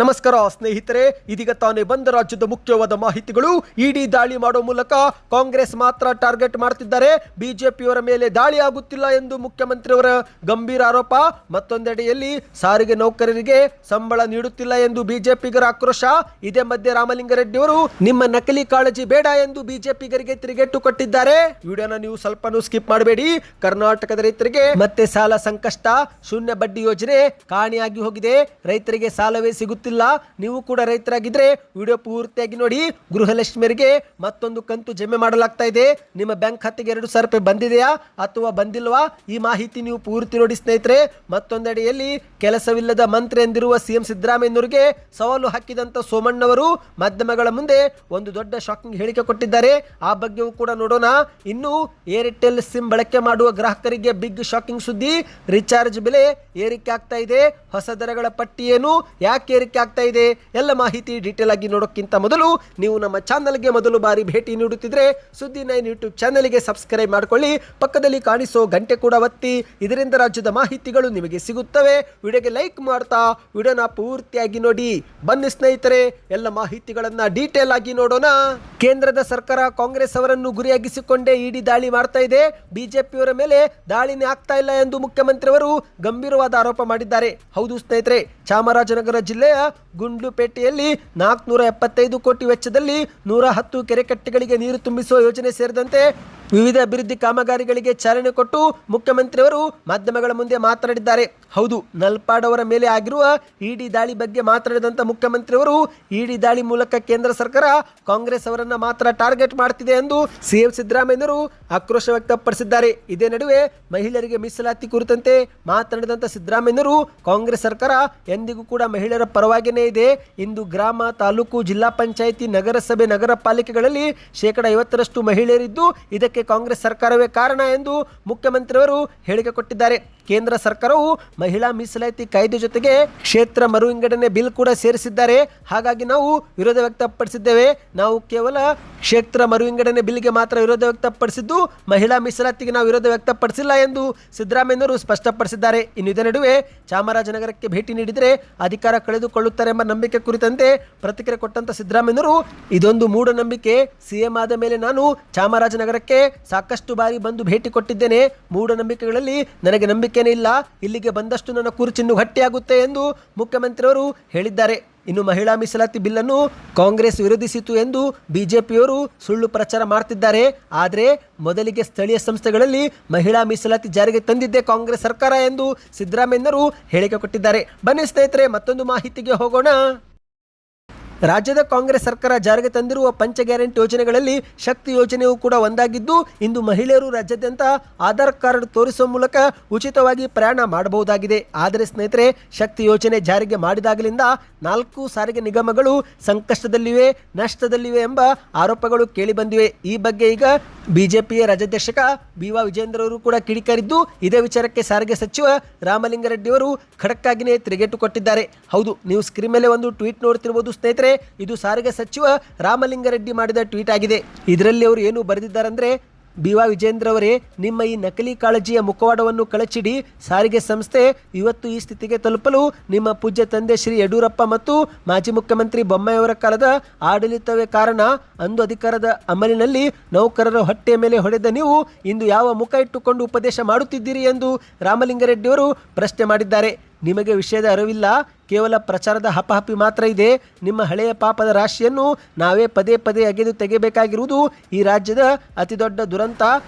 ನಮಸ್ಕಾರ ಸ್ನೇಹಿತರೆ, ಇದೀಗ ತಾನೇ ಬಂದ ರಾಜ್ಯದ ಮುಖ್ಯವಾದ ಮಾಹಿತಿಗಳು. ಇಡಿ ದಾಳಿ ಮಾಡೋ ಮೂಲಕ ಕಾಂಗ್ರೆಸ್ ಮಾತ್ರ ಟಾರ್ಗೆಟ್ ಮಾಡ್ತಿದ್ದಾರೆ, ಬಿಜೆಪಿಯವರ ಮೇಲೆ ದಾಳಿ ಆಗುತ್ತಿಲ್ಲ ಎಂದು ಮುಖ್ಯಮಂತ್ರಿಯವರ ಗಂಭೀರ ಆರೋಪ. ಮತ್ತೊಂದೆಡೆಯಲ್ಲಿ ಸಾರಿಗೆ ನೌಕರರಿಗೆ ಸಂಬಳ ನೀಡುತ್ತಿಲ್ಲ ಎಂದು ಬಿಜೆಪಿಗರ ಆಕ್ರೋಶ. ಇದೇ ಮಧ್ಯೆ ರಾಮಲಿಂಗಾರೆಡ್ಡಿಯವರು ನಿಮ್ಮ ನಕಲಿ ಕಾಳಜಿ ಬೇಡ ಎಂದು ಬಿಜೆಪಿಗರಿಗೆ ತಿರುಗೇಟು ಕೊಟ್ಟಿದ್ದಾರೆ. ವಿಡಿಯೋನ ನೀವು ಸ್ವಲ್ಪನೂ ಸ್ಕಿಪ್ ಮಾಡಬೇಡಿ. ಕರ್ನಾಟಕದ ರೈತರಿಗೆ ಮತ್ತೆ ಸಾಲ ಸಂಕಷ್ಟ, ಶೂನ್ಯ ಬಡ್ಡಿ ಯೋಜನೆ ಕಾಣಿಯಾಗಿ ಹೋಗಿದೆ. ರೈತರಿಗೆ ಸಾಲವೇ ಸಿಗುತ್ತಿಲ್ಲ. ನೀವು ಕೂಡ ರೈತರಾಗಿದ್ರೆ ವಿಡಿಯೋ ಪೂರ್ತಿಯಾಗಿ ನೋಡಿ. ಗೃಹಲಕ್ಷ್ಮಿಯರಿಗೆ ಮತ್ತೊಂದು ಕಂತು ಜಮೆ ಮಾಡಲಾಗ್ತಾ ಇದೆ. ನಿಮ್ಮ ಬ್ಯಾಂಕ್ ಖಾತೆಗೆ 2,000 ರೂಪಾಯಿ ಬಂದಿದೆಯಾ ಅಥವಾ ಬಂದಿಲ್ವಾ? ಈ ಮಾಹಿತಿ ನೀವು ಪೂರ್ತಿ ನೋಡಿ ಸ್ನೇಹಿತರೆ. ಮತ್ತೊಂದೆಡೆಯಲ್ಲಿ ಕೆಲಸವಿಲ್ಲದ ಮಂತ್ರಿ ಎಂದಿರುವ ಸಿಎಂ ಸಿದ್ದರಾಮಯ್ಯನವರಿಗೆ ಸವಾಲು ಹಾಕಿದಂತ ಸೋಮಣ್ಣವರು ಮಾಧ್ಯಮಗಳ ಮುಂದೆ ಒಂದು ದೊಡ್ಡ ಶಾಕಿಂಗ್ ಹೇಳಿಕೆ ಕೊಟ್ಟಿದ್ದಾರೆ. ಆ ಬಗ್ಗೆಯೂ ಕೂಡ ನೋಡೋಣ. ಇನ್ನು ಏರ್ಟೆಲ್ ಸಿಮ್ ಬಳಕೆ ಮಾಡುವ ಗ್ರಾಹಕರಿಗೆ ಬಿಗ್ ಶಾಕಿಂಗ್ ಸುದ್ದಿ. ರಿಚಾರ್ಜ್ ಬೆಲೆ ಏರಿಕೆ ಆಗ್ತಾ ಇದೆ. ಹೊಸ ದರಗಳ ಪಟ್ಟಿ ಏನು, ಯಾಕೆ ಏರಿಕೆ ಆಗ್ತಾ ಇದೆ, ಎಲ್ಲ ಮಾಹಿತಿ ಡೀಟೇಲ್ ಆಗಿ ನೋಡೋಕ್ಕಿಂತ ಮೊದಲು ನೀವು ನಮ್ಮ ಚಾನಲ್ಗೆ ಮೊದಲು ಬಾರಿ ಭೇಟಿ ನೀಡುತ್ತಿದ್ರೆ ಸುದ್ದಿ9 ಯೂಟ್ಯೂಬ್ ಚಾನಲ್ಗೆ ಸಬ್ಸ್ಕ್ರೈಬ್ ಮಾಡ್ಕೊಳ್ಳಿ. ಪಕ್ಕದಲ್ಲಿ ಕಾಣಿಸೋ ಗಂಟೆ ಕೂಡ ಒತ್ತಿ. ಇದರಿಂದ ರಾಜ್ಯದ ಮಾಹಿತಿಗಳು ನಿಮಗೆ ಸಿಗುತ್ತವೆ. ವಿಡಿಯೋಗೆ ಲೈಕ್ ಮಾಡ್ತಾ ವಿಡಿಯೋನ ಪೂರ್ತಿಯಾಗಿ ನೋಡಿ. ಬನ್ನಿ ಸ್ನೇಹಿತರೆ, ಎಲ್ಲ ಮಾಹಿತಿಗಳನ್ನ ಡೀಟೇಲ್ ಆಗಿ ನೋಡೋಣ. ಕೇಂದ್ರದ ಸರ್ಕಾರ ಕಾಂಗ್ರೆಸ್ ಅವರನ್ನು ಗುರಿಯಾಗಿಸಿಕೊಂಡೇ ಇಡಿ ದಾಳಿ ಮಾಡ್ತಾ ಇದೆ. ಬಿಜೆಪಿಯವರ ಮೇಲೆ ದಾಳಿನೇ ಆಗ್ತಾ ಇಲ್ಲ ಎಂದು ಮುಖ್ಯಮಂತ್ರಿಯವರು ಗಂಭೀರವಾದ ಆರೋಪ ಮಾಡಿದ್ದಾರೆ. ಹೌದು ಸ್ನೇಹಿತರೆ, ಚಾಮರಾಜನಗರ ಜಿಲ್ಲೆಯ ಗುಂಡ್ಲುಪೇಟೆಯಲ್ಲಿ 475 ಕೋಟಿ ವೆಚ್ಚದಲ್ಲಿ 110 ಕೆರೆಕಟ್ಟೆಗಳಿಗೆ ನೀರು ತುಂಬಿಸುವ ಯೋಜನೆ ಸೇರಿದಂತೆ ವಿವಿಧ ಅಭಿವೃದ್ಧಿ ಕಾಮಗಾರಿಗಳಿಗೆ ಚಾಲನೆ ಕೊಟ್ಟು ಮುಖ್ಯಮಂತ್ರಿಯವರು ಮಾಧ್ಯಮಗಳ ಮುಂದೆ ಮಾತನಾಡಿದ್ದಾರೆ. ಹೌದು, ನಲ್ಪಾಡ್ ಅವರ ಮೇಲೆ ಆಗಿರುವ ಇಡಿ ದಾಳಿ ಬಗ್ಗೆ ಮಾತನಾಡಿದಂಥ ಮುಖ್ಯಮಂತ್ರಿಯವರು ಇಡಿ ದಾಳಿ ಮೂಲಕ ಕೇಂದ್ರ ಸರ್ಕಾರ ಕಾಂಗ್ರೆಸ್ ಅವರನ್ನ ಮಾತ್ರ ಟಾರ್ಗೆಟ್ ಮಾಡ್ತಿದೆ ಎಂದು ಸಿಎಂ ಸಿದ್ದರಾಮಯ್ಯನವರು ಆಕ್ರೋಶ ವ್ಯಕ್ತಪಡಿಸಿದ್ದಾರೆ. ಇದೇ ನಡುವೆ ಮಹಿಳೆಯರಿಗೆ ಮೀಸಲಾತಿ ಕುರಿತಂತೆ ಮಾತನಾಡಿದಂಥ ಸಿದ್ದರಾಮಯ್ಯನವರು ಕಾಂಗ್ರೆಸ್ ಸರ್ಕಾರ ಎಂದಿಗೂ ಕೂಡ ಮಹಿಳೆಯರ ಪರವಾಗಿಯೇ ಇದೆ. ಇಂದು ಗ್ರಾಮ, ತಾಲೂಕು, ಜಿಲ್ಲಾ ಪಂಚಾಯಿತಿ, ನಗರಸಭೆ, ನಗರ ಪಾಲಿಕೆಗಳಲ್ಲಿ 50% ಮಹಿಳೆಯರಿದ್ದು ಇದಕ್ಕೆ ಕಾಂಗ್ರೆಸ್ ಸರ್ಕಾರವೇ ಕಾರಣ ಎಂದು ಮುಖ್ಯಮಂತ್ರಿಯವರು ಹೇಳಿಕೆ ಕೊಟ್ಟಿದ್ದಾರೆ. ಕೇಂದ್ರ ಸರ್ಕಾರವು ಮಹಿಳಾ ಮೀಸಲಾತಿ ಕಾಯ್ದೆ ಜೊತೆಗೆ ಕ್ಷೇತ್ರ ಮರು ವಿಂಗಡಣೆ ಬಿಲ್ ಕೂಡ ಸೇರಿಸಿದ್ದಾರೆ. ಹಾಗಾಗಿ ನಾವು ವಿರೋಧ ವ್ಯಕ್ತಪಡಿಸಿದ್ದೇವೆ. ನಾವು ಕೇವಲ ಕ್ಷೇತ್ರ ಮರು ವಿಂಗಡಣೆ ಬಿಲ್ಗೆ ಮಾತ್ರ ವಿರೋಧ ವ್ಯಕ್ತಪಡಿಸಿದ್ದು, ಮಹಿಳಾ ಮೀಸಲಾತಿಗೆ ನಾವು ವಿರೋಧ ವ್ಯಕ್ತಪಡಿಸಿಲ್ಲ ಎಂದು ಸಿದ್ದರಾಮಯ್ಯನವರು ಸ್ಪಷ್ಟಪಡಿಸಿದ್ದಾರೆ. ಇನ್ನು ಇದರ ನಡುವೆ ಚಾಮರಾಜನಗರಕ್ಕೆ ಭೇಟಿ ನೀಡಿದರೆ ಅಧಿಕಾರ ಕಳೆದುಕೊಳ್ಳುತ್ತಾರೆ ಎಂಬ ನಂಬಿಕೆ ಕುರಿತಂತೆ ಪ್ರತಿಕ್ರಿಯೆ ಕೊಟ್ಟಂತ ಸಿದ್ದರಾಮಯ್ಯನವರು, ಇದೊಂದು ಮೂಢನಂಬಿಕೆ. ಸಿಎಂ ಆದ ಮೇಲೆ ನಾನು ಚಾಮರಾಜನಗರಕ್ಕೆ ಸಾಕಷ್ಟು ಬಾರಿ ಬಂದು ಭೇಟಿ ಕೊಟ್ಟಿದ್ದೇನೆ. ಮೂಢನಂಬಿಕೆಗಳಲ್ಲಿ ನನಗೆ ನಂಬಿಕೆನೇ ಇಲ್ಲ. ಇಲ್ಲಿಗೆ ಬಂದಷ್ಟು ನನ್ನ ಕುರ್ಚಿನ್ನು ಗಟ್ಟಿಯಾಗುತ್ತೆ ಎಂದು ಮುಖ್ಯಮಂತ್ರಿಯವರು ಹೇಳಿದ್ದಾರೆ. ಇನ್ನು ಮಹಿಳಾ ಮೀಸಲಾತಿ ಬಿಲ್ಲನ್ನು ಕಾಂಗ್ರೆಸ್ ವಿರೋಧಿಸಿತು ಎಂದು ಬಿಜೆಪಿಯವರು ಸುಳ್ಳು ಪ್ರಚಾರ ಮಾಡ್ತಿದ್ದಾರೆ. ಆದರೆ ಮೊದಲಿಗೆ ಸ್ಥಳೀಯ ಸಂಸ್ಥೆಗಳಲ್ಲಿ ಮಹಿಳಾ ಮೀಸಲಾತಿ ಜಾರಿಗೆ ತಂದಿದ್ದೇ ಕಾಂಗ್ರೆಸ್ ಸರ್ಕಾರ ಎಂದು ಸಿದ್ದರಾಮಯ್ಯನವರು ಹೇಳಿಕೆ ಕೊಟ್ಟಿದ್ದಾರೆ. ಬನ್ನಿ ಸ್ನೇಹಿತರೆ, ಮತ್ತೊಂದು ಮಾಹಿತಿಗೆ ಹೋಗೋಣ. ರಾಜ್ಯದ ಕಾಂಗ್ರೆಸ್ ಸರ್ಕಾರ ಜಾರಿಗೆ ತಂದಿರುವ ಪಂಚ ಗ್ಯಾರಂಟಿ ಯೋಜನೆಗಳಲ್ಲಿ ಶಕ್ತಿ ಯೋಜನೆಯೂ ಕೂಡ ಒಂದಾಗಿದ್ದು, ಇಂದು ಮಹಿಳೆಯರು ರಾಜ್ಯಾದ್ಯಂತ ಆಧಾರ್ ಕಾರ್ಡ್ ತೋರಿಸುವ ಮೂಲಕ ಉಚಿತವಾಗಿ ಪ್ರಯಾಣ ಮಾಡಬಹುದಾಗಿದೆ. ಆದರೆ ಸ್ನೇಹಿತರೆ, ಶಕ್ತಿ ಯೋಜನೆ ಜಾರಿಗೆ ಮಾಡಿದಾಗಲಿಂದ 4 ಸಾರಿಗೆ ನಿಗಮಗಳು ಸಂಕಷ್ಟದಲ್ಲಿವೆ, ನಷ್ಟದಲ್ಲಿವೆ ಎಂಬ ಆರೋಪಗಳು ಕೇಳಿಬಂದಿವೆ. ಈ ಬಗ್ಗೆ ಈಗ ಬಿಜೆಪಿಯ ರಾಜ್ಯಾಧ್ಯಕ್ಷ ಬಿ.ವಾ. ವಿಜೇಂದ್ರ ಅವರು ಕೂಡ ಕಿಡಿಕಾರಿದ್ದು, ಇದೇ ವಿಚಾರಕ್ಕೆ ಸಾರಿಗೆ ಸಚಿವ ರಾಮಲಿಂಗಾರೆಡ್ಡಿಯವರು ಖಡಕ್ಕಾಗಿಯೇ ತಿರುಗೇಟು ಕೊಟ್ಟಿದ್ದಾರೆ. ಹೌದು, ನೀವು ಸ್ಕ್ರೀನ್ ಮೇಲೆ ಒಂದು ಟ್ವೀಟ್ ನೋಡ್ತಿರಬಹುದು ಸ್ನೇಹಿತರೆ. ಇದು ಸಾರಿಗೆ ಸಚಿವ ರಾಮಲಿಂಗಾರೆಡ್ಡಿ ಮಾಡಿದ ಟ್ವೀಟ್ ಆಗಿದೆ. ಇದರಲ್ಲಿ ಅವರು ಏನು ಬರೆದಿದ್ದಾರಂದ್ರೆ, ಬಿ.ವಾ. ವಿಜೇಂದ್ರ ಅವರೇ, ನಿಮ್ಮ ಈ ನಕಲಿ ಕಾಳಜಿಯ ಮುಖವಾಡವನ್ನು ಕಳಚಿಡಿ. ಸಾರಿಗೆ ಸಂಸ್ಥೆ ಇವತ್ತು ಈ ಸ್ಥಿತಿಗೆ ತಲುಪಲು ನಿಮ್ಮ ಪೂಜ್ಯ ತಂದೆ ಶ್ರೀ ಯಡಿಯೂರಪ್ಪ ಮತ್ತು ಮಾಜಿ ಮುಖ್ಯಮಂತ್ರಿ ಬೊಮ್ಮಾಯಿಯವರ ಕಾಲದ ಆಡಳಿತವೇ ಕಾರಣ. ಅಂದು ಅಧಿಕಾರದ ಅಮಲಿನಲ್ಲಿ ನೌಕರರ ಹೊಟ್ಟೆಯ ಮೇಲೆ ಹೊಡೆದ ನೀವು ಇಂದು ಯಾವ ಮುಖ ಇಟ್ಟುಕೊಂಡು ಉಪದೇಶ ಮಾಡುತ್ತಿದ್ದೀರಿ ಎಂದು ರಾಮಲಿಂಗಾರೆಡ್ಡಿಯವರು ಪ್ರಶ್ನೆ ಮಾಡಿದ್ದಾರೆ. ನಿಮಗೆ ವಿಷಯದ ಅರಿವಿಲ್ಲ, ಕೇವಲ ಪ್ರಚಾರದ ಹಪಹಪಿ ಮಾತ್ರ ಇದೆ. ನಿಮ್ಮ ಹಳೆಯ ಪಾಪದ ರಾಶಿಯನ್ನು ನಾವೇ ಪದೇ ಪದೇ ಅಗೆದು ತೆಗೆಯಬೇಕಾಗಿರುವುದು ಈ ರಾಜ್ಯದ ಅತಿ ದೊಡ್ಡ ದುರಂತ.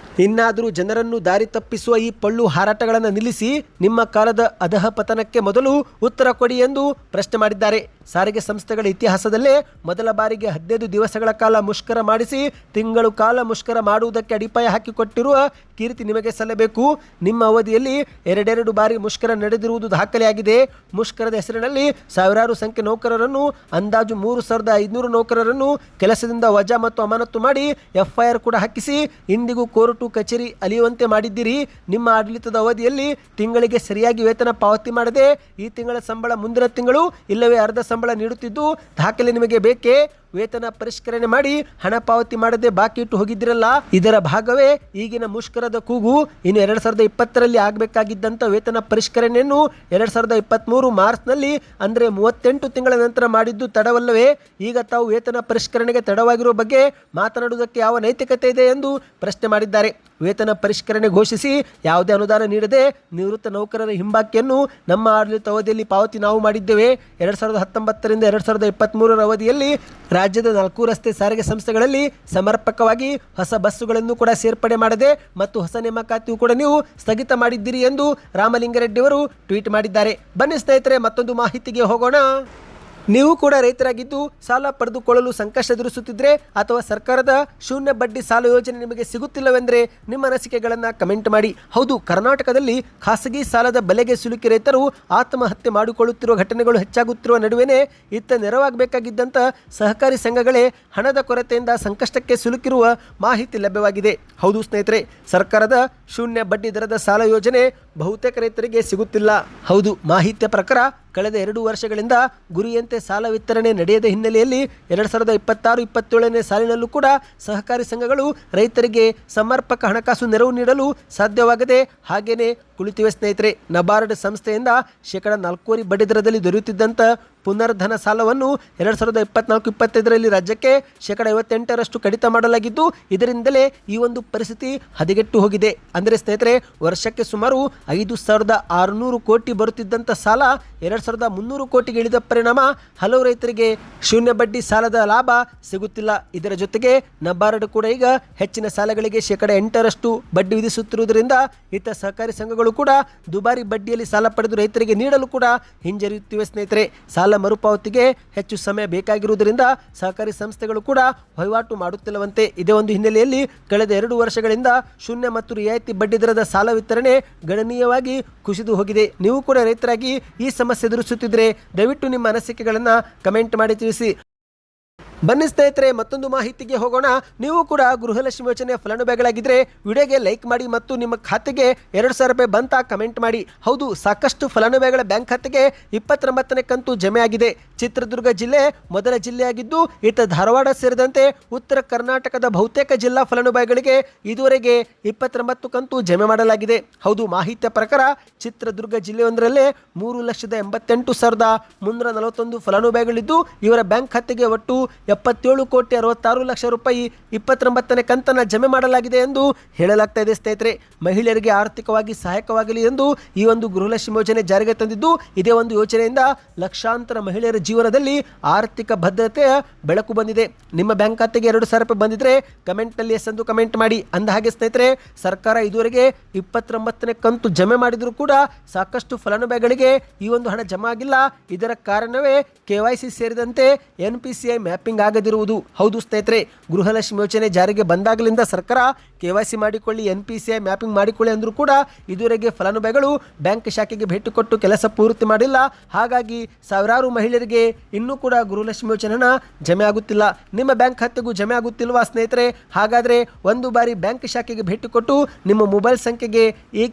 ಇನ್ನಾದರೂ ಜನರನ್ನು ದಾರಿ ತಪ್ಪಿಸುವ ಈ ಪಳ್ಳು ಹಾರಾಟಗಳನ್ನು ನಿಲ್ಲಿಸಿ ನಿಮ್ಮ ಕಾಲದ ಅಧಃ ಪತನಕ್ಕೆ ಮೊದಲು ಉತ್ತರ ಕೊಡಿ ಎಂದು ಪ್ರಶ್ನೆ ಮಾಡಿದ್ದಾರೆ. ಸಾರಿಗೆ ಸಂಸ್ಥೆಗಳ ಇತಿಹಾಸದಲ್ಲೇ ಮೊದಲ ಬಾರಿಗೆ 15 ದಿವಸಗಳ ಕಾಲ ಮುಷ್ಕರ ಮಾಡಿಸಿ ತಿಂಗಳು ಕಾಲ ಮುಷ್ಕರ ಮಾಡುವುದಕ್ಕೆ ಅಡಿಪಾಯ ಹಾಕಿಕೊಟ್ಟಿರುವ ಕೀರ್ತಿ ನಿಮಗೆ ಸಲ್ಲಬೇಕು. ನಿಮ್ಮ ಅವಧಿಯಲ್ಲಿ 2 ಬಾರಿ ಮುಷ್ಕರ ನಡೆದಿರುವುದು ದಾಖಲೆಯಾಗಿದೆ. ಮುಷ್ಕರದ ಹೆಸರಿನಲ್ಲಿ ಸಾವಿರಾರು ಸಂಖ್ಯೆ ನೌಕರರನ್ನು, ಅಂದಾಜು 3,500 ನೌಕರರನ್ನು ಕೆಲಸದಿಂದ ವಜಾ ಮತ್ತು ಅಮಾನತು ಮಾಡಿ FIR ಕೂಡ ಹಾಕಿಸಿ ಇಂದಿಗೂ ಕೋರ್ಟು ಕಚೇರಿ ಅಲಿಯುವಂತೆ ಮಾಡಿದ್ದೀರಿ. ನಿಮ್ಮ ಆಡಳಿತದ ಅವಧಿಯಲ್ಲಿ ತಿಂಗಳಿಗೆ ಸರಿಯಾಗಿ ವೇತನ ಪಾವತಿ ಮಾಡದೆ ಈ ತಿಂಗಳ ಸಂಬಳ ಮುಂದಿನ ತಿಂಗಳು ಇಲ್ಲವೇ ಅರ್ಧ ಸಂಬಳ ನೀಡುತ್ತಿದ್ದು ದಾಖಲೆ ನಿಮಗೆ ಬೇಕೇ? ವೇತನ ಪರಿಷ್ಕರಣೆ ಮಾಡಿ ಹಣ ಪಾವತಿ ಮಾಡದೆ ಬಾಕಿ ಇಟ್ಟು ಹೋಗಿದ್ದಿರಲ್ಲ, ಇದರ ಭಾಗವೇ ಈಗಿನ ಮುಷ್ಕರದ ಕೂಗು. ಇನ್ನು 2020ರಲ್ಲಿ ಆಗಬೇಕಾಗಿದ್ದಂತ ವೇತನ ಪರಿಷ್ಕರಣೆಯನ್ನು 2023 ಮಾರ್ಚ್ನಲ್ಲಿ ಅಂದ್ರೆ 38 ತಿಂಗಳ ನಂತರ ಮಾಡಿದ್ದು ತಡವಲ್ಲವೇ? ಈಗ ತಾವು ವೇತನ ಪರಿಷ್ಕರಣೆಗೆ ತಡವಾಗಿರುವ ಬಗ್ಗೆ ಮಾತನಾಡುವುದಕ್ಕೆ ಯಾವ ನೈತಿಕತೆ ಇದೆ ಎಂದು ಪ್ರಶ್ನೆ ಮಾಡಿದ್ದಾರೆ. ವೇತನ ಪರಿಷ್ಕರಣೆ ಘೋಷಿಸಿ ಯಾವುದೇ ಅನುದಾನ ನೀಡದೆ ನಿವೃತ್ತ ನೌಕರರ ಹಿಂಬಾಕಿಯನ್ನು ನಮ್ಮ ಆಡಳಿತ ಅವಧಿಯಲ್ಲಿ ಪಾವತಿ ನಾವು ಮಾಡಿದ್ದೇವೆ. 2019ರಿಂದ 2023 ಅವಧಿಯಲ್ಲಿ ರಾಜ್ಯದ 4 ರಸ್ತೆ ಸಾರಿಗೆ ಸಂಸ್ಥೆಗಳಲ್ಲಿ ಸಮರ್ಪಕವಾಗಿ ಹೊಸ ಬಸ್ಸುಗಳನ್ನು ಕೂಡ ಸೇರ್ಪಡೆ ಮಾಡದೆ ಮತ್ತು ಹೊಸ ನೇಮಕಾತಿಯು ಕೂಡ ನೀವು ಸ್ಥಗಿತ ಮಾಡಿದ್ದೀರಿ ಎಂದು ರಾಮಲಿಂಗಾರೆಡ್ಡಿ ಅವರು ಟ್ವೀಟ್ ಮಾಡಿದ್ದಾರೆ. ಬನ್ನಿ ಸ್ನೇಹಿತರೆ, ಮತ್ತೊಂದು ಮಾಹಿತಿಗೆ ಹೋಗೋಣ. ನೀವು ಕೂಡ ರೈತರಾಗಿದ್ದು ಸಾಲ ಪಡೆದುಕೊಳ್ಳಲು ಸಂಕಷ್ಟ ಎದುರಿಸುತ್ತಿದ್ರೆ ಅಥವಾ ಸರ್ಕಾರದ ಶೂನ್ಯ ಬಡ್ಡಿ ಸಾಲ ಯೋಜನೆ ನಿಮಗೆ ಸಿಗುತ್ತಿಲ್ಲವೆಂದರೆ ನಿಮ್ಮ ಅನಿಸಿಕೆಗಳನ್ನು ಕಮೆಂಟ್ ಮಾಡಿ. ಹೌದು, ಕರ್ನಾಟಕದಲ್ಲಿ ಖಾಸಗಿ ಸಾಲದ ಬಲೆಗೆ ಸಿಲುಕಿ ರೈತರು ಆತ್ಮಹತ್ಯೆ ಮಾಡಿಕೊಳ್ಳುತ್ತಿರುವ ಘಟನೆಗಳು ಹೆಚ್ಚಾಗುತ್ತಿರುವ ನಡುವೆನೇ ಇತ್ತ ನೆರವಾಗಬೇಕಾಗಿದ್ದಂಥ ಸಹಕಾರಿ ಸಂಘಗಳೇ ಹಣದ ಕೊರತೆಯಿಂದ ಸಂಕಷ್ಟಕ್ಕೆ ಸಿಲುಕಿರುವ ಮಾಹಿತಿ ಲಭ್ಯವಾಗಿದೆ. ಹೌದು ಸ್ನೇಹಿತರೆ, ಸರ್ಕಾರದ ಶೂನ್ಯ ಬಡ್ಡಿ ದರದ ಸಾಲ ಯೋಜನೆ ಬಹುತೇಕ ರೈತರಿಗೆ ಸಿಗುತ್ತಿಲ್ಲ. ಹೌದು, ಮಾಹಿತಿಯ ಪ್ರಕಾರ ಕಳೆದ 2 ವರ್ಷಗಳಿಂದ ಗುರಿಯಂತೆ ಸಾಲ ವಿತರಣೆ ನಡೆಯದ ಹಿನ್ನೆಲೆಯಲ್ಲಿ 2026-27ನೇ ಸಾಲಿನಲ್ಲೂ ಕೂಡ ಸಹಕಾರಿ ಸಂಘಗಳು ರೈತರಿಗೆ ಸಮರ್ಪಕ ಹಣಕಾಸು ನೆರವು ನೀಡಲು ಸಾಧ್ಯವಾಗದೆ ಹಾಗೇನೆ ಕುಳಿತಿವೆ ಸ್ನೇಹಿತರೆ. ನಬಾರ್ಡ್ ಸಂಸ್ಥೆಯಿಂದ ಶೇಕಡ 4 ಬಡ್ಡಿ ದರದಲ್ಲಿ ದೊರೆಯುತ್ತಿದ್ದಂಥ ಪುನರ್ಧನ ಸಾಲವನ್ನು 2024-25ರಲ್ಲಿ ರಾಜ್ಯಕ್ಕೆ ಶೇಕಡ 58ರಷ್ಟು ಕಡಿತ ಮಾಡಲಾಗಿದ್ದು, ಇದರಿಂದಲೇ ಈ ಒಂದು ಪರಿಸ್ಥಿತಿ ಹದಗೆಟ್ಟು ಹೋಗಿದೆ. ಅಂದರೆ ಸ್ನೇಹಿತರೆ, ವರ್ಷಕ್ಕೆ ಸುಮಾರು 5,600 ಕೋಟಿ ಬರುತ್ತಿದ್ದಂಥ ಸಾಲ 2,300 ಕೋಟಿಗೆ ಇಳಿದ ಪರಿಣಾಮ ಹಲವು ರೈತರಿಗೆ ಶೂನ್ಯ ಬಡ್ಡಿ ಸಾಲದ ಲಾಭ ಸಿಗುತ್ತಿಲ್ಲ. ಇದರ ಜೊತೆಗೆ ನಬಾರ್ಡ್ ಕೂಡ ಈಗ ಹೆಚ್ಚಿನ ಸಾಲಗಳಿಗೆ ಶೇಕಡ 8ರಷ್ಟು ಬಡ್ಡಿ ವಿಧಿಸುತ್ತಿರುವುದರಿಂದ ಇತ್ತ ಸಹಕಾರಿ ಸಂಘಗಳು ಕೂಡ ದುಬಾರಿ ಬಡ್ಡಿಯಲ್ಲಿ ಸಾಲ ಪಡೆದು ರೈತರಿಗೆ ನೀಡಲು ಕೂಡ ಹಿಂಜರಿಯುತ್ತಿವೆ ಸ್ನೇಹಿತರೆ. ಸಾಲ ಮರುಪಾವತಿಗೆ ಹೆಚ್ಚು ಸಮಯ ಬೇಕಾಗಿರುವುದರಿಂದ ಸಹಕಾರಿ ಸಂಸ್ಥೆಗಳು ಕೂಡ ವಹಿವಾಟು ಮಾಡುತ್ತಿಲ್ಲವಂತೆ. ಇದೇ ಒಂದು ಹಿನ್ನೆಲೆಯಲ್ಲಿ ಕಳೆದ 2 ವರ್ಷಗಳಿಂದ ಶೂನ್ಯ ಮತ್ತು ರಿಯಾಯಿತಿ ಬಡ್ಡಿ ದರದ ಸಾಲ ವಿತರಣೆ ಗಣನೀಯವಾಗಿ ಕುಸಿದು ಹೋಗಿದೆ. ನೀವು ಕೂಡ ರೈತರಾಗಿ ಈ ಸಮಸ್ಯೆ ಎದುರಿಸುತ್ತಿದ್ದರೆ ದಯವಿಟ್ಟು ನಿಮ್ಮ ಅನಿಸಿಕೆಗಳನ್ನು ಕಮೆಂಟ್ ಮಾಡಿ ತಿಳಿಸಿ. ಬನ್ನಿ ಸ್ನೇಹಿತರೆ, ಮತ್ತೊಂದು ಮಾಹಿತಿಗೆ ಹೋಗೋಣ. ನೀವು ಕೂಡ ಗೃಹಲಕ್ಷ್ಮಿ ಯೋಜನೆಯ ಫಲಾನುಭವಿಗಳಾಗಿದ್ದರೆ ವಿಡಿಯೋಗೆ ಲೈಕ್ ಮಾಡಿ ಮತ್ತು ನಿಮ್ಮ ಖಾತೆಗೆ 2,000 ರೂಪಾಯಿ ಬಂತಾ ಕಮೆಂಟ್ ಮಾಡಿ. ಹೌದು, ಸಾಕಷ್ಟು ಫಲಾನುಭವಿಗಳ ಬ್ಯಾಂಕ್ ಖಾತೆಗೆ 29ನೇ ಕಂತು ಜಮೆ ಆಗಿದೆ. ಚಿತ್ರದುರ್ಗ ಜಿಲ್ಲೆ ಮೊದಲ ಜಿಲ್ಲೆಯಾಗಿದ್ದು ಇತ್ತ ಧಾರವಾಡ ಸೇರಿದಂತೆ ಉತ್ತರ ಕರ್ನಾಟಕದ ಬಹುತೇಕ ಜಿಲ್ಲಾ ಫಲಾನುಭವಿಗಳಿಗೆ ಇದುವರೆಗೆ 29 ಕಂತು ಜಮೆ ಮಾಡಲಾಗಿದೆ. ಹೌದು, ಮಾಹಿತಿಯ ಪ್ರಕಾರ ಚಿತ್ರದುರ್ಗ ಜಿಲ್ಲೆಯೊಂದರಲ್ಲೇ 3,88,341 ಫಲಾನುಭವಿಗಳಿದ್ದು ಇವರ ಬ್ಯಾಂಕ್ ಖಾತೆಗೆ ಒಟ್ಟು 77,66,00,000 ರೂಪಾಯಿ 29ನೇ ಕಂತನ್ನು ಜಮೆ ಮಾಡಲಾಗಿದೆ ಎಂದು ಹೇಳಲಾಗ್ತಾ ಇದೆ ಸ್ನೇಹಿತರೆ. ಮಹಿಳೆಯರಿಗೆ ಆರ್ಥಿಕವಾಗಿ ಸಹಾಯಕವಾಗಲಿ ಎಂದು ಈ ಒಂದು ಗೃಹಲಕ್ಷ್ಮಿ ಯೋಜನೆ ಜಾರಿಗೆ ತಂದಿದ್ದು, ಇದೇ ಒಂದು ಯೋಜನೆಯಿಂದ ಲಕ್ಷಾಂತರ ಮಹಿಳೆಯರ ಜೀವನದಲ್ಲಿ ಆರ್ಥಿಕ ಭದ್ರತೆಯ ಬೆಳಕು ಬಂದಿದೆ. ನಿಮ್ಮ ಬ್ಯಾಂಕ್ ಖಾತೆಗೆ 2,000 ರೂಪಾಯಿ ಬಂದಿದ್ರೆ ಕಮೆಂಟ್ನಲ್ಲಿ ಎಸ್ ಎಂದು ಕಮೆಂಟ್ ಮಾಡಿ. ಅಂದ ಹಾಗೆ ಸ್ನೇಹಿತರೆ, ಸರ್ಕಾರ ಇದುವರೆಗೆ 29ನೇ ಕಂತು ಜಮೆ ಮಾಡಿದರೂ ಕೂಡ ಸಾಕಷ್ಟು ಫಲಾನುಭವಿಗಳಿಗೆ ಈ ಒಂದು ಹಣ ಜಮಾ ಆಗಿಲ್ಲ. ಇದರ ಕಾರಣವೇ KYC ಸೇರಿದಂತೆ NPCI ಮ್ಯಾಪಿಂಗ್ ಆಗದಿರುವುದು. ಹೌದು ಸ್ನೇಹಿತರೆ, ಗೃಹಲಕ್ಷ್ಮಿ ಯೋಜನೆ ಜಾರಿಗೆ ಬಂದಾಗಲಿಂದ ಸರ್ಕಾರ KYC ಮಾಡಿಕೊಳ್ಳಿ, NPCI ಮ್ಯಾಪಿಂಗ್ ಮಾಡಿಕೊಳ್ಳಿ ಅಂದರೂ ಕೂಡ ಇದುವರೆಗೆ ಫಲಾನುಭವಿಗಳು ಬ್ಯಾಂಕ್ ಶಾಖೆಗೆ ಭೇಟಿ ಕೊಟ್ಟು ಕೆಲಸ ಪೂರ್ತಿ ಮಾಡಿಲ್ಲ. ಹಾಗಾಗಿ ಸಾವಿರಾರು ಮಹಿಳೆಯರಿಗೆ ಇನ್ನೂ ಕೂಡ ಗೃಹಲಕ್ಷ್ಮಿ ಯೋಜನೆನ ಜಮೆ ಆಗುತ್ತಿಲ್ಲ. ನಿಮ್ಮ ಬ್ಯಾಂಕ್ ಖಾತೆಗೂ ಜಮೆ ಆಗುತ್ತಿಲ್ವಾ ಸ್ನೇಹಿತರೆ? ಹಾಗಾದರೆ ಒಂದು ಬಾರಿ ಬ್ಯಾಂಕ್ ಶಾಖೆಗೆ ಭೇಟಿ ಕೊಟ್ಟು ನಿಮ್ಮ ಮೊಬೈಲ್ ಸಂಖ್ಯೆಗೆ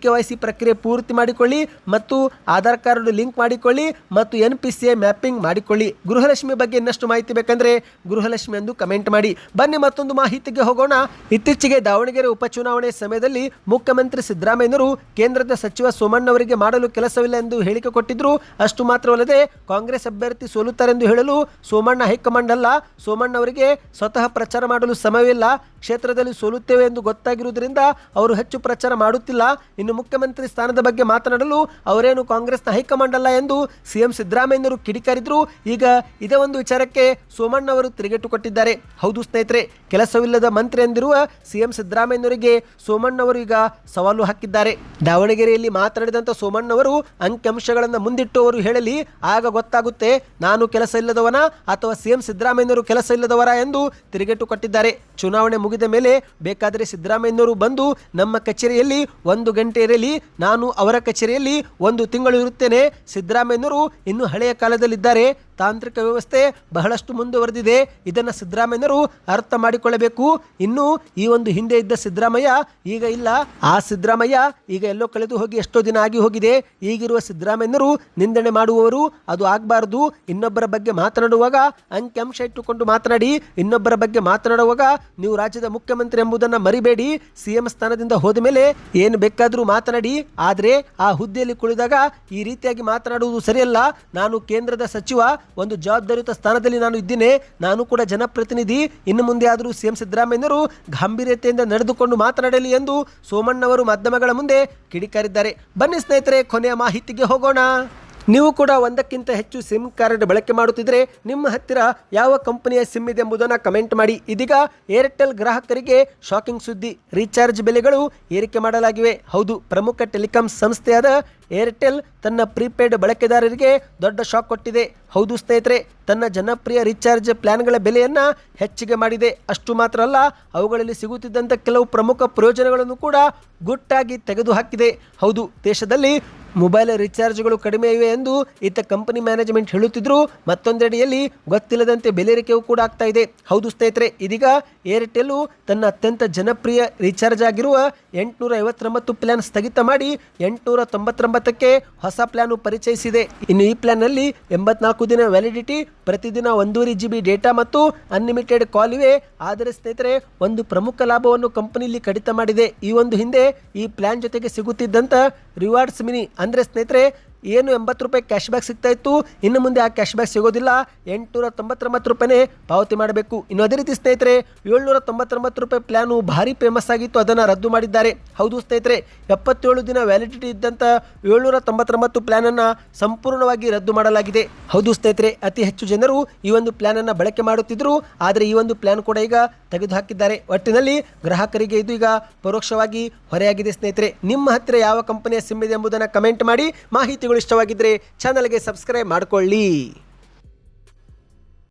KYC ಪ್ರಕ್ರಿಯೆ ಪೂರ್ತಿ ಮಾಡಿಕೊಳ್ಳಿ ಮತ್ತು ಆಧಾರ್ ಕಾರ್ಡ್ ಲಿಂಕ್ ಮಾಡಿಕೊಳ್ಳಿ ಮತ್ತು NPCI ಮ್ಯಾಪಿಂಗ್ ಮಾಡಿಕೊಳ್ಳಿ. ಗೃಹಲಕ್ಷ್ಮಿ ಬಗ್ಗೆ ಇನ್ನಷ್ಟು ಮಾಹಿತಿ ಬೇಕಂದ್ರೆ ಗೃಹಲಕ್ಷ್ಮಿ ಎಂದು ಕಮೆಂಟ್ ಮಾಡಿ. ಬನ್ನಿ ಮತ್ತೊಂದು ಮಾಹಿತಿಗೆ ಹೋಗೋಣ. ಇತ್ತೀಚೆಗೆ ದಾವಣಗೆರೆ ಉಪಚುನಾವಣೆ ಸಮಯದಲ್ಲಿ ಮುಖ್ಯಮಂತ್ರಿ ಸಿದ್ದರಾಮಯ್ಯನವರು ಕೇಂದ್ರದ ಸಚಿವ ಸೋಮಣ್ಣ ಅವರಿಗೆ ಮಾಡಲು ಕೆಲಸವಿಲ್ಲ ಎಂದು ಹೇಳಿಕೆ ಕೊಟ್ಟಿದ್ರು. ಅಷ್ಟು ಮಾತ್ರವಲ್ಲದೆ ಕಾಂಗ್ರೆಸ್ ಅಭ್ಯರ್ಥಿ ಸೋಲುತ್ತಾರೆಂದು ಹೇಳಲು ಸೋಮಣ್ಣ ಹೈಕಮಾಂಡ್ ಅಲ್ಲ, ಸೋಮಣ್ಣ ಅವರಿಗೆ ಸ್ವತಃ ಪ್ರಚಾರ ಮಾಡಲು ಸಮಯವಿಲ್ಲ, ಕ್ಷೇತ್ರದಲ್ಲಿ ಸೋಲುತ್ತೇವೆ ಎಂದು ಗೊತ್ತಾಗಿರುವುದರಿಂದ ಅವರು ಹೆಚ್ಚು ಪ್ರಚಾರ ಮಾಡುತ್ತಿಲ್ಲ. ಇನ್ನು ಮುಖ್ಯಮಂತ್ರಿ ಸ್ಥಾನದ ಬಗ್ಗೆ ಮಾತನಾಡಲು ಅವರೇನು ಕಾಂಗ್ರೆಸ್ನ ಹೈಕಮಾಂಡ್ ಅಲ್ಲ ಎಂದು CM ಸಿದ್ದರಾಮಯ್ಯನವರು ಕಿಡಿಕಾರಿದ್ರು. ಈಗ ಇದೇ ಒಂದು ವಿಚಾರಕ್ಕೆ ಸೋಮಣ್ಣ ಅವರು ತಿರುಗೇಟು ಕೊಟ್ಟಿದ್ದಾರೆ. ಹೌದು ಸ್ನೇಹಿತರೆ, ಕೆಲಸವಿಲ್ಲದ ಮಂತ್ರಿ ಎಂದಿರುವ CM ಸಿದ್ದರಾಮಯ್ಯನವರಿಗೆ ಸೋಮಣ್ಣ ಅವರು ಈಗ ಸವಾಲು ಹಾಕಿದ್ದಾರೆ. ದಾವಣಗೆರೆಯಲ್ಲಿ ಮಾತನಾಡಿದಂಥ ಸೋಮಣ್ಣ ಅವರು ಅಂಕಿಅಂಶಗಳನ್ನು ಮುಂದಿಟ್ಟು ಅವರು ಹೇಳಲಿ, ಆಗ ಗೊತ್ತಾಗುತ್ತೆ ನಾನು ಕೆಲಸ ಇಲ್ಲದವನ ಅಥವಾ CM ಸಿದ್ದರಾಮಯ್ಯನವರು ಕೆಲಸ ಇಲ್ಲದವರ ಎಂದು ತಿರುಗೇಟು ಕೊಟ್ಟಿದ್ದಾರೆ. ಚುನಾವಣೆ ಮುಗಿದ ಮೇಲೆ ಬೇಕಾದರೆ ಸಿದ್ದರಾಮಯ್ಯನವರು ಬಂದು ನಮ್ಮ ಕಚೇರಿಯಲ್ಲಿ 1 ಗಂಟೆ ಇರಲಿ, ನಾನು ಅವರ ಕಚೇರಿಯಲ್ಲಿ 1 ತಿಂಗಳು ಇರುತ್ತೇನೆ. ಸಿದ್ದರಾಮಯ್ಯನವರು ಇನ್ನು ಹಳೆಯ ಕಾಲದಲ್ಲಿದ್ದಾರೆ, ತಾಂತ್ರಿಕ ವ್ಯವಸ್ಥೆ ಬಹಳಷ್ಟು ಮುಂದುವರೆದಿದೆ. ಇದನ್ನು ಸಿದ್ದರಾಮಯ್ಯನವರು ಅರ್ಥ ಮಾಡಿಕೊಳ್ಳಬೇಕು. ಇನ್ನು ಈ ಒಂದು ಹಿಂದೆ ಇದ್ದ ಸಿದ್ದರಾಮಯ್ಯ ಈಗ ಇಲ್ಲ. ಆ ಸಿದ್ದರಾಮಯ್ಯ ಈಗ ಎಲ್ಲೋ ಕಳೆದು ಹೋಗಿ ಎಷ್ಟೋ ದಿನ ಆಗಿ ಹೋಗಿದೆ. ಈಗಿರುವ ಸಿದ್ದರಾಮಯ್ಯನವರು ನಿಂದನೆ ಮಾಡುವವರು, ಅದು ಆಗಬಾರ್ದು. ಇನ್ನೊಬ್ಬರ ಬಗ್ಗೆ ಮಾತನಾಡುವಾಗ ಅಂಕಿಅಂಶ ಇಟ್ಟುಕೊಂಡು ಮಾತನಾಡಿ. ಇನ್ನೊಬ್ಬರ ಬಗ್ಗೆ ಮಾತನಾಡುವಾಗ ನೀವು ರಾಜ್ಯದ ಮುಖ್ಯಮಂತ್ರಿ ಎಂಬುದನ್ನು ಮರಿಬೇಡಿ. ಸಿಎಂ ಸ್ಥಾನದಿಂದ ಹೋದ ಮೇಲೆ ಏನು ಬೇಕಾದರೂ ಮಾತನಾಡಿ, ಆದರೆ ಆ ಹುದ್ದೆಯಲ್ಲಿ ಕುಳಿದಾಗ ಈ ರೀತಿಯಾಗಿ ಮಾತನಾಡುವುದು ಸರಿಯಲ್ಲ. ನಾನು ಕೇಂದ್ರದ ಸಚಿವ, ಒಂದು ಜವಾಬ್ದಾರಿಯುತ ಸ್ಥಾನದಲ್ಲಿ ನಾನು ಇದ್ದೀನಿ. ನಾನು ಕೂಡ ಜನಪ್ರತಿನಿಧಿ. ಇನ್ನು ಮುಂದೆ ಆದರೂ ಸಿಎಂ ಸಿದ್ದರಾಮಯ್ಯನವರು ಗಾಂಭೀರ್ಯತೆಯಿಂದ ನಡೆದುಕೊಂಡು ಮಾತನಾಡಲಿ ಎಂದು ಸೋಮಣ್ಣವರು ಮಾಧ್ಯಮಗಳ ಮುಂದೆ ಕಿಡಿಕಾರಿದ್ದಾರೆ. ಬನ್ನಿ ಸ್ನೇಹಿತರೆ, ಕೊನೆಯ ಮಾಹಿತಿಗೆ ಹೋಗೋಣ. ನೀವು ಕೂಡ ಒಂದಕ್ಕಿಂತ ಹೆಚ್ಚು ಸಿಮ್ ಕಾರ್ಡ್ ಬಳಕೆ ಮಾಡುತ್ತಿದ್ದರೆ ನಿಮ್ಮ ಹತ್ತಿರ ಯಾವ ಕಂಪನಿಯ ಸಿಮ್ ಇದೆ ಎಂಬುದನ್ನು ಕಮೆಂಟ್ ಮಾಡಿ. ಇದೀಗ ಏರ್ಟೆಲ್ ಗ್ರಾಹಕರಿಗೆ ಶಾಕಿಂಗ್ ಸುದ್ದಿ. ರೀಚಾರ್ಜ್ ಬೆಲೆಗಳು ಏರಿಕೆ ಮಾಡಲಾಗಿವೆ. ಹೌದು, ಪ್ರಮುಖ ಟೆಲಿಕಾಂ ಸಂಸ್ಥೆಯಾದ ಏರ್ಟೆಲ್ ತನ್ನ ಪ್ರೀಪೇಡ್ ಬಳಕೆದಾರರಿಗೆ ದೊಡ್ಡ ಶಾಕ್ ಕೊಟ್ಟಿದೆ. ಹೌದು ಸ್ನೇಹಿತರೆ, ತನ್ನ ಜನಪ್ರಿಯ ರೀಚಾರ್ಜ್ ಪ್ಲಾನ್ಗಳ ಬೆಲೆಯನ್ನು ಹೆಚ್ಚಿಗೆ ಮಾಡಿದೆ. ಅಷ್ಟು ಮಾತ್ರ ಅಲ್ಲ, ಅವುಗಳಲ್ಲಿ ಸಿಗುತ್ತಿದ್ದಂಥ ಕೆಲವು ಪ್ರಮುಖ ಪ್ರಯೋಜನಗಳನ್ನು ಕೂಡ ಗುಟ್ಟಾಗಿ ತೆಗೆದುಹಾಕಿದೆ. ಹೌದು, ದೇಶದಲ್ಲಿ ಮೊಬೈಲ್ ರೀಚಾರ್ಜ್ಗಳು ಕಡಿಮೆ ಇವೆ ಎಂದು ಇತ್ತ ಕಂಪನಿ ಮ್ಯಾನೇಜ್ಮೆಂಟ್ ಹೇಳುತ್ತಿದ್ದರು. ಮತ್ತೊಂದೆಡೆಯಲ್ಲಿ ಗೊತ್ತಿಲ್ಲದಂತೆ ಬೆಲೆ ಏರಿಕೆಯೂ ಕೂಡ ಆಗ್ತಾ ಇದೆ. ಹೌದು ಸ್ನೇಹಿತರೆ, ಇದೀಗ ಏರ್ಟೆಲ್ ತನ್ನ ಅತ್ಯಂತ ಜನಪ್ರಿಯ ರೀಚಾರ್ಜ್ ಆಗಿರುವ 859 ಪ್ಲಾನ್ ಸ್ಥಗಿತ ಮಾಡಿ 899ಕ್ಕೆ ಹೊಸ ಪ್ಲಾನ್ ಪರಿಚಯಿಸಿದೆ. ಇನ್ನು ಈ ಪ್ಲಾನ್ನಲ್ಲಿ 84 ದಿನ ವ್ಯಾಲಿಡಿಟಿ, ಪ್ರತಿದಿನ 1.5 GB ಡೇಟಾ ಮತ್ತು ಅನ್ಲಿಮಿಟೆಡ್ ಕಾಲ್ ಇವೆ. ಆದರೆ ಸ್ನೇಹಿತರೆ, ಒಂದು ಪ್ರಮುಖ ಲಾಭವನ್ನು ಕಂಪನಿಯಲ್ಲಿ ಕಡಿತ ಮಾಡಿದೆ. ಈ ಒಂದು ಹಿಂದೆ ಈ ಪ್ಲಾನ್ ಜೊತೆಗೆ ಸಿಗುತ್ತಿದ್ದಂಥ ರಿವಾರ್ಡ್ಸ್ ಮಿನಿ, ಅಂದರೆ ಸ್ನೇಹಿತರೆ ಏನು 80 ರೂಪಾಯಿ ಕ್ಯಾಶ್ ಬ್ಯಾಕ್ ಸಿಗ್ತಾ ಇತ್ತು, ಇನ್ನು ಮುಂದೆ ಆ ಕ್ಯಾಶ್ ಬ್ಯಾಕ್ ಸಿಗೋದಿಲ್ಲ. 899 ರೂಪಾಯಿನೇ ಪಾವತಿ ಮಾಡಬೇಕು. ಇನ್ನು ಅದೇ ರೀತಿ ಸ್ನೇಹಿತರೆ, 799 ರೂಪಾಯಿ ಪ್ಲಾನು ಭಾರಿ ಫೇಮಸ್ ಆಗಿತ್ತು, ಅದನ್ನು ರದ್ದು ಮಾಡಿದ್ದಾರೆ. ಹೌದು ಸ್ನೇಹಿತರೆ, 77 ದಿನ ವ್ಯಾಲಿಡಿಟಿ ಇದ್ದಂಥ 799 ಪ್ಲಾನನ್ನು ಸಂಪೂರ್ಣವಾಗಿ ರದ್ದು ಮಾಡಲಾಗಿದೆ. ಹೌದು ಸ್ನೇಹಿತರೆ, ಅತಿ ಹೆಚ್ಚು ಜನರು ಈ ಒಂದು ಪ್ಲಾನನ್ನು ಬಳಕೆ ಮಾಡುತ್ತಿದ್ದರು. ಆದರೆ ಈ ಒಂದು ಪ್ಲಾನ್ ಕೂಡ ಈಗ ತೆಗೆದುಹಾಕಿದ್ದಾರೆ. ಒಟ್ಟಿನಲ್ಲಿ ಗ್ರಾಹಕರಿಗೆ ಇದು ಈಗ ಪರೋಕ್ಷವಾಗಿ ಹೊರೆಯಾಗಿದೆ. ಸ್ನೇಹಿತರೆ, ನಿಮ್ಮ ಹತ್ತಿರ ಯಾವ ಕಂಪನಿಯ ಸಿಮ್ ಇದೆ ಎಂಬುದನ್ನು ಕಮೆಂಟ್ ಮಾಡಿ. ಮಾಹಿತಿಗಳು ಇಷ್ಟವಾಗಿದ್ದರೆ ಚಾನಲ್ಗೆ ಸಬ್ಸ್ಕ್ರೈಬ್ ಮಾಡಿಕೊಳ್ಳಿ.